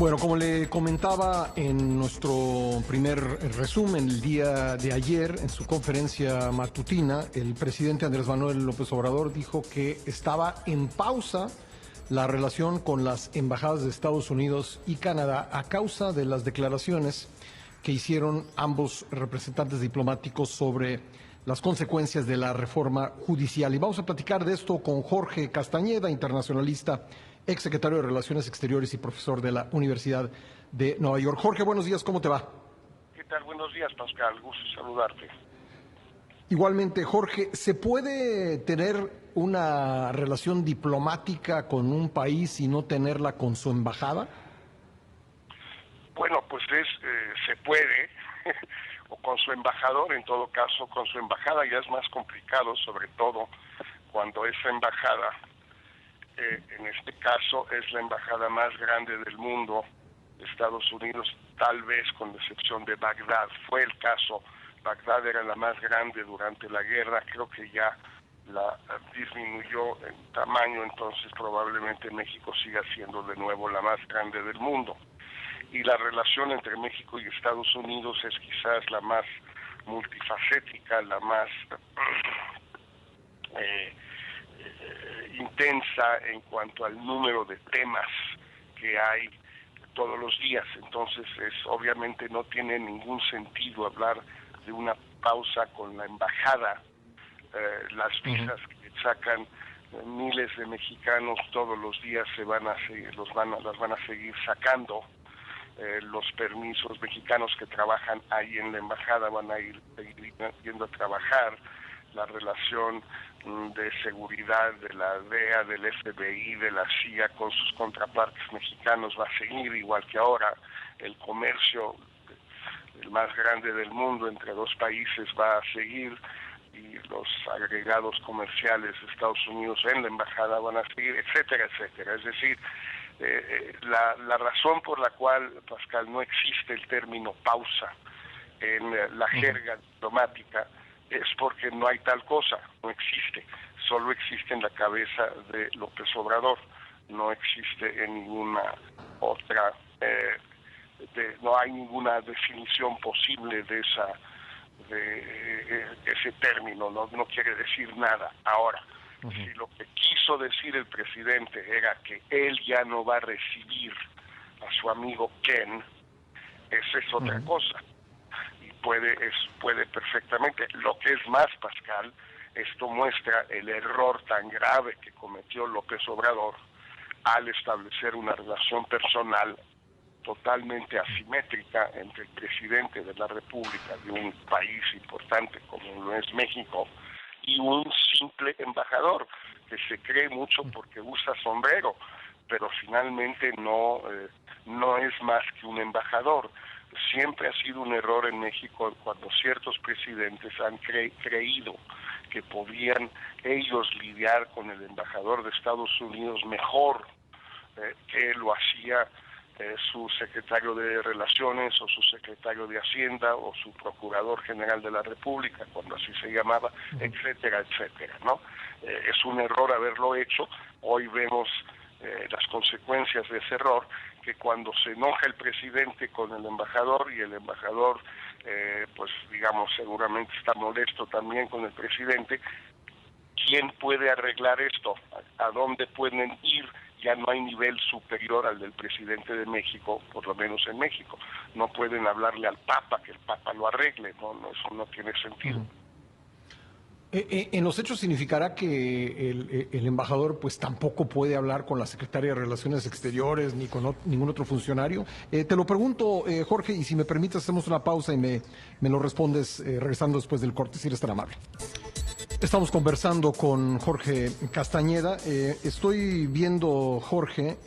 Bueno, como le comentaba en nuestro primer resumen el día de ayer, en su conferencia matutina, el presidente Andrés Manuel López Obrador dijo que estaba en pausa la relación con las embajadas de Estados Unidos y Canadá a causa de las declaraciones que hicieron ambos representantes diplomáticos sobre las consecuencias de la reforma judicial. Y vamos a platicar de esto con Jorge Castañeda, internacionalista, exsecretario de Relaciones Exteriores y profesor de la Universidad de Nueva York. Jorge, buenos días, ¿cómo te va? ¿Qué tal? Buenos días, Pascal. Gusto saludarte. Igualmente, Jorge, ¿se puede tener una relación diplomática con un país y no tenerla con su embajada? Bueno, pues se puede, o con su embajador, en todo caso, con su embajada ya es más complicado, sobre todo cuando esa embajada, en este caso, es la embajada más grande del mundo, Estados Unidos, tal vez con la excepción de Bagdad. Fue el caso, Bagdad era la más grande durante la guerra, creo que ya la disminuyó en tamaño, entonces probablemente México siga siendo de nuevo la más grande del mundo. Y la relación entre México y Estados Unidos es quizás la más multifacética, la más intensa en cuanto al número de temas que hay todos los días. Entonces, obviamente no tiene ningún sentido hablar de una pausa con la embajada. Las visas que sacan miles de mexicanos todos los días las van a seguir sacando. Los permisos mexicanos que trabajan ahí en la embajada van a seguir yendo a trabajar. La relación de seguridad de la DEA, del FBI, de la CIA con sus contrapartes mexicanos va a seguir igual que ahora. El comercio, el más grande del mundo entre dos países, va a seguir, y los agregados comerciales de Estados Unidos en la embajada van a seguir, etcétera, etcétera. Es decir, la razón por la cual, Pascal, no existe el término pausa en la jerga diplomática es porque no hay tal cosa, no existe, solo existe en la cabeza de López Obrador, no existe en ninguna otra, no hay ninguna definición posible de ese término, no quiere decir nada. Ahora, si lo que quiso decir el presidente era que él ya no va a recibir a su amigo Ken, esa es otra cosa. Puede perfectamente. Lo que es más, Pascal, esto muestra el error tan grave que cometió López Obrador al establecer una relación personal totalmente asimétrica entre el presidente de la República de un país importante como lo es México y un simple embajador que se cree mucho porque usa sombrero, pero finalmente no es más que un embajador. Siempre ha sido un error en México cuando ciertos presidentes han creído que podían ellos lidiar con el embajador de Estados Unidos mejor que lo hacía su secretario de Relaciones o su secretario de Hacienda o su procurador general de la República, cuando así se llamaba, etcétera, etcétera, ¿no? Es un error haberlo hecho. Hoy vemos las consecuencias de ese error, que cuando se enoja el presidente con el embajador y el embajador, pues digamos, seguramente está molesto también con el presidente, ¿quién puede arreglar esto? ¿A dónde pueden ir? Ya no hay nivel superior al del presidente de México, por lo menos en México. No pueden hablarle al Papa, que el Papa lo arregle, eso no tiene sentido. En los hechos significará que el embajador pues tampoco puede hablar con la secretaria de Relaciones Exteriores ni con ningún otro funcionario. Te lo pregunto, Jorge, y si me permites hacemos una pausa y me lo respondes regresando después del corte, si eres tan amable. Estamos conversando con Jorge Castañeda. Estoy viendo, Jorge,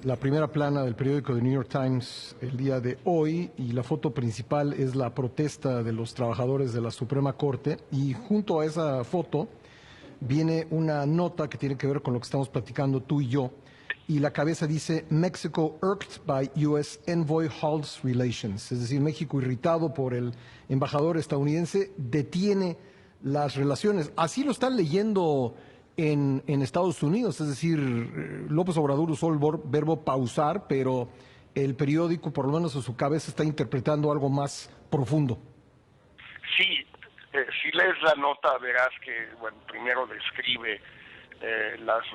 la primera plana del periódico The New York Times el día de hoy, y la foto principal es la protesta de los trabajadores de la Suprema Corte, y junto a esa foto viene una nota que tiene que ver con lo que estamos platicando tú y yo, y la cabeza dice Mexico irked by U.S. Envoy halts relations, es decir, México irritado por el embajador estadounidense detiene las relaciones. Así lo están leyendo en Estados Unidos, es decir, López Obrador usó el verbo pausar, pero el periódico, por lo menos en su cabeza, está interpretando algo más profundo. Sí, si lees la nota verás que, bueno, primero describe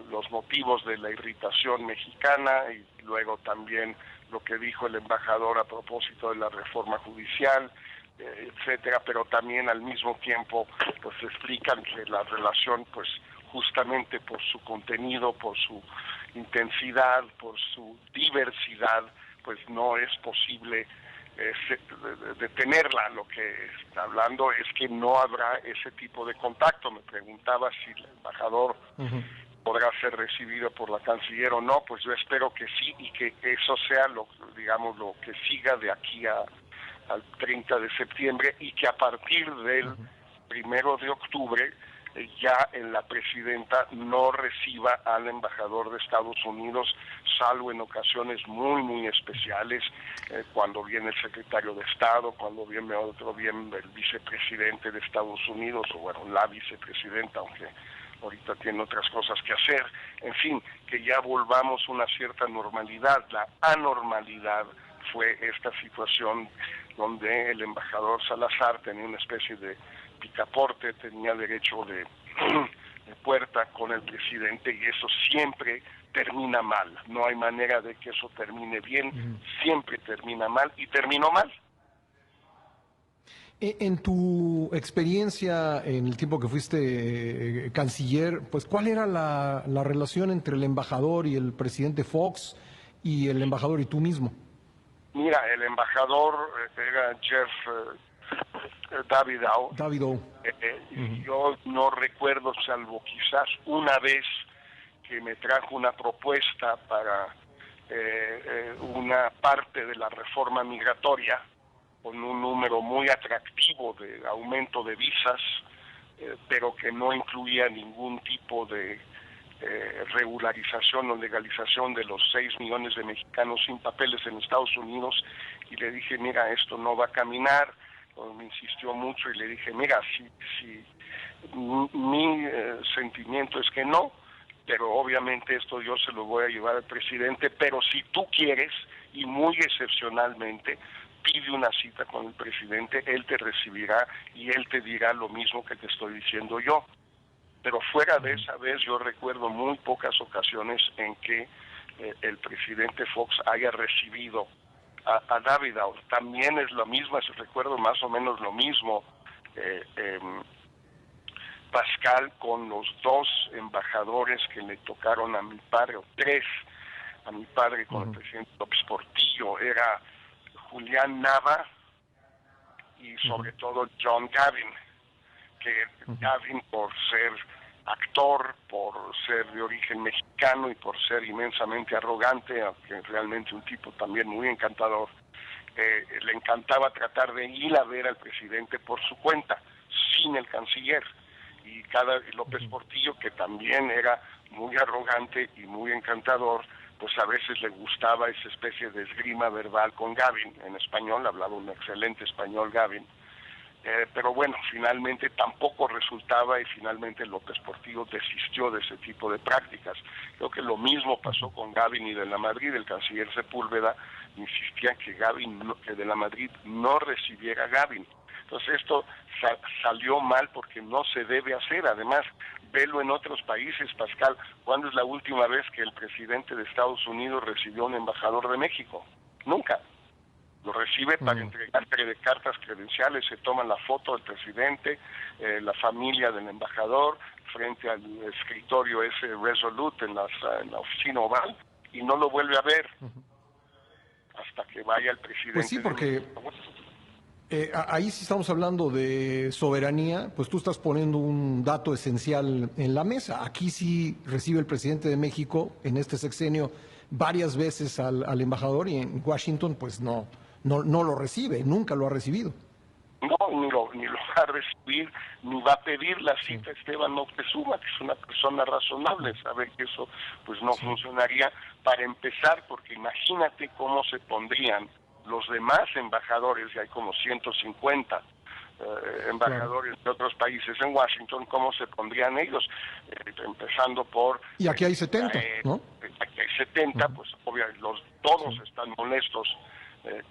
los motivos de la irritación mexicana y luego también lo que dijo el embajador a propósito de la reforma judicial, etcétera, pero también al mismo tiempo pues explican que la relación pues justamente por su contenido, por su intensidad, por su diversidad, pues no es posible detenerla. Lo que está hablando es que no habrá ese tipo de contacto. Me preguntaba si el embajador podrá ser recibido por la canciller o no. Pues yo espero que sí, y que eso sea lo que siga de aquí al 30 de septiembre, y que a partir del 1 de octubre ya la presidenta no reciba al embajador de Estados Unidos, salvo en ocasiones muy, muy especiales, cuando viene el secretario de Estado, cuando viene el vicepresidente de Estados Unidos, o bueno, la vicepresidenta, aunque ahorita tiene otras cosas que hacer. En fin, que ya volvamos a una cierta normalidad. La anormalidad fue esta situación donde el embajador Salazar tenía una especie de picaporte, tenía derecho de puerta con el presidente, y eso siempre termina mal. No hay manera de que eso termine bien, siempre termina mal, y terminó mal. En tu experiencia, en el tiempo que fuiste canciller, pues ¿cuál era la relación entre el embajador y el presidente Fox, y el embajador y tú mismo? Mira, el embajador era Jeff Davidow. Yo no recuerdo, salvo quizás una vez que me trajo una propuesta para una parte de la reforma migratoria, con un número muy atractivo de aumento de visas, pero que no incluía ningún tipo de regularización o legalización de los 6 millones de mexicanos sin papeles en Estados Unidos. Y le dije, mira, esto no va a caminar. Me insistió mucho y le dije, mira, si mi sentimiento es que no, pero obviamente esto yo se lo voy a llevar al presidente, pero si tú quieres, y muy excepcionalmente, pide una cita con el presidente, él te recibirá y él te dirá lo mismo que te estoy diciendo yo. Pero fuera de esa vez, yo recuerdo muy pocas ocasiones en que el presidente Fox haya recibido a Davidow. También es lo mismo, recuerdo más o menos lo mismo, Pascal, con los 2 embajadores que le tocaron a mi padre, o 3, a mi padre con el presidente López Portillo. Era Julián Nava y sobre todo John Gavin, que Gavin, por ser actor, por ser de origen mexicano y por ser inmensamente arrogante, aunque realmente un tipo también muy encantador, le encantaba tratar de ir a ver al presidente por su cuenta, sin el canciller. Y López Portillo, que también era muy arrogante y muy encantador, pues a veces le gustaba esa especie de esgrima verbal con Gavin. En español, hablaba un excelente español Gavin. Pero bueno, finalmente tampoco resultaba, y finalmente López Portillo desistió de ese tipo de prácticas. Creo que lo mismo pasó con Gavin y de la Madrid. El canciller Sepúlveda insistía que que de la Madrid no recibiera a Gavin. Entonces esto salió mal porque no se debe hacer. Además, velo en otros países, Pascal. ¿Cuándo es la última vez que el presidente de Estados Unidos recibió a un embajador de México? Nunca. Lo recibe para entregar cartas credenciales, se toman la foto del presidente, la familia del embajador, frente al escritorio ese Resolute en la oficina oval, y no lo vuelve a ver hasta que vaya el presidente. Pues sí, porque ahí sí estamos hablando de soberanía, pues tú estás poniendo un dato esencial en la mesa. Aquí sí recibe el presidente de México en este sexenio varias veces al embajador, y en Washington pues no lo recibe, nunca lo ha recibido. No, ni lo va a recibir, ni va a pedir la cita. Esteban Moctezuma, que es una persona razonable, sabe que eso pues no funcionaría para empezar, porque imagínate cómo se pondrían los demás embajadores, y hay como 150, embajadores de otros países en Washington, ¿cómo se pondrían ellos? Empezando por... Y aquí hay 70, ¿no? Aquí hay 70, pues obviamente todos están molestos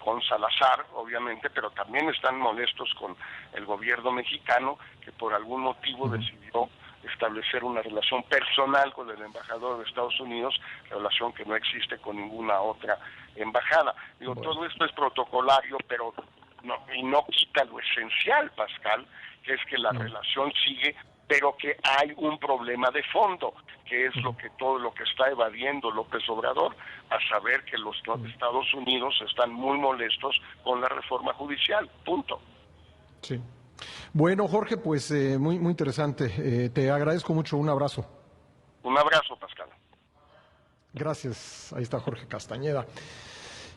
con Salazar, obviamente, pero también están molestos con el gobierno mexicano, que por algún motivo decidió establecer una relación personal con el embajador de Estados Unidos, relación que no existe con ninguna otra embajada. Digo, todo esto es protocolario, pero no quita lo esencial, Pascal, que es que la relación sigue, pero que hay un problema de fondo, que es todo lo que está evadiendo López Obrador, a saber que los Estados Unidos están muy molestos con la reforma judicial, punto. Sí. Bueno, Jorge, pues muy interesante. Te agradezco mucho. Un abrazo. Un abrazo, Pascal. Gracias. Ahí está Jorge Castañeda.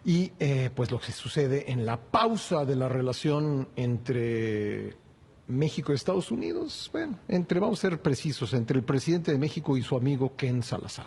Y pues lo que sucede en la pausa de la relación entre México y Estados Unidos, bueno, vamos a ser precisos, entre el presidente de México y su amigo Ken Salazar.